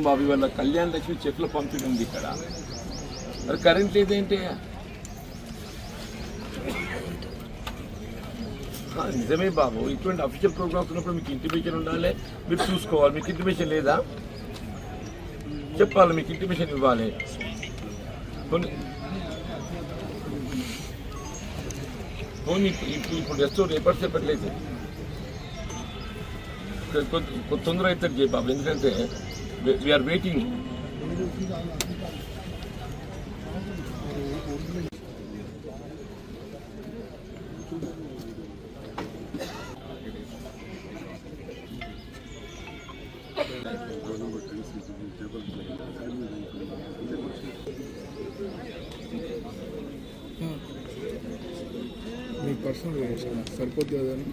బాబు వాళ్ళ కళ్యాణ లక్ష్మి చెట్ల పంపిణీ ఉంది ఇక్కడ. మరి కరెంట్ లేదేంటి? నిజమే బాబు, ఇటువంటి అఫీషియల్ ప్రోగ్రామ్స్ ఉన్నప్పుడు మీకు ఇంటిమేషన్ ఉండాలి, మీరు చూసుకోవాలి. మీకు ఇంటిమేషన్ లేదా చెప్పాలి, మీకు ఇంటిమేషన్ ఇవ్వాలి. ఇప్పుడు రెస్టారెంట్ ఎప్పటిసేపట్లేదు తొందర అవుతుంది చేయి బాబు, ఎందుకంటే వీఆర్ వెయిటింగ్. మీ పర్సనల్ సరిపోతుంది కదా అని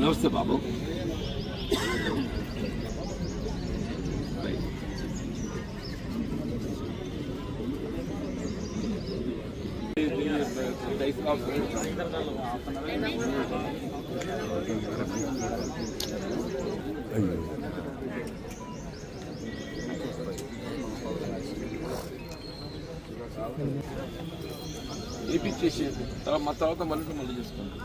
నమస్తే బాబు. ఏపిచ్చేసి మా తర్వాత మళ్ళీ చేసుకోండి.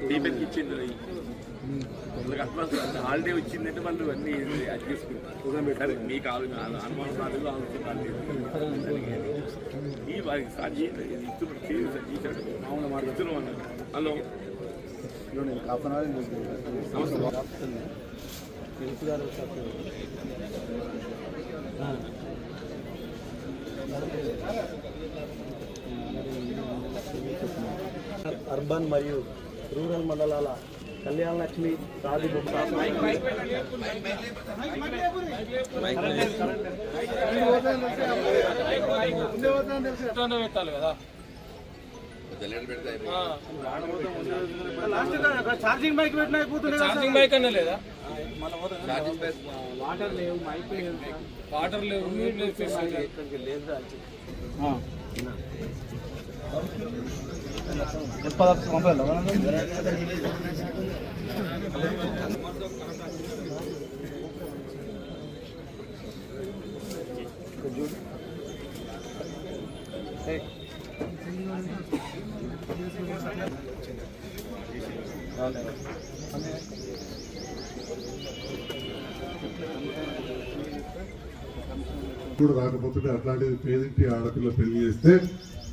దీపక్కి ఇచ్చింది అడ్వాన్స్ హాలిడే వచ్చిందంటే వాళ్ళు అన్నీ అది చేసుకుంటారు. మీకు అనుమానం కాలేదు ఈ వారికి సాధ్యం ఇస్తున్నాడు. హలో అర్బన్ మరియు రూరల్ మండలాల కళ్యాణ లక్ష్మి సాధింపు ఛార్జింగ్ బైక్ ఛార్జింగ్ బైక్ అన్న లేదా? వాటర్ లేవు, వాటర్ లేవు, నీరు లేదు. కూడా రాకపోతుంటే అట్లాంటిది పేదింటి ఆడపిల్ల పెళ్లి చేస్తే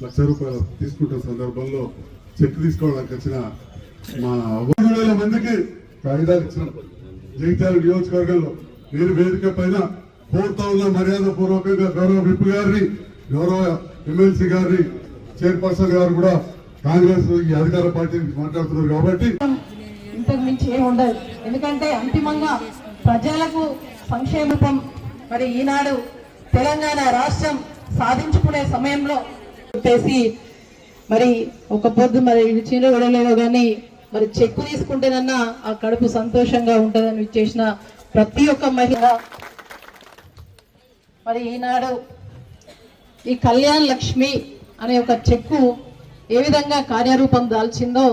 ₹1,00,000 తీసుకుంటున్న సందర్భంలో చెక్ తీసుకోవడానికి వచ్చిన మా 2,000 మందికి కాగితాలు ఇచ్చినాం. జగిత్యాల నియోజకవర్గంలో నేను వేదిక పైన 4,000 మర్యాద పూర్వకంగా గౌరవ విప్ గారిని, గౌరవ ఎమ్మెల్సీ గారిని, చైర్పర్సన్ గారు కూడా కాంగ్రెస్ ఈ అధికార పార్టీ మాట్లాడుతున్నారు కాబట్టి ఇంతకు మించి ఏమి ఉండదు. ఎందుకంటే అంతిమంగా ప్రజలకు సంక్షేమం మరి ఈనాడు తెలంగాణ రాష్ట్రం సాధించుకునే సమయంలో చేసి మరి ఒక పొద్దు మరి చీర విడలేదో కానీ మరి చెక్కు తీసుకుంటేనన్నా ఆ కడుపు సంతోషంగా ఉంటుందని చేసిన ప్రతి ఒక్క మహిళ మరి ఈనాడు ఈ కళ్యాణ లక్ష్మి అనే ఒక చెక్కు ఏ విధంగా కార్యరూపం దాల్చిందో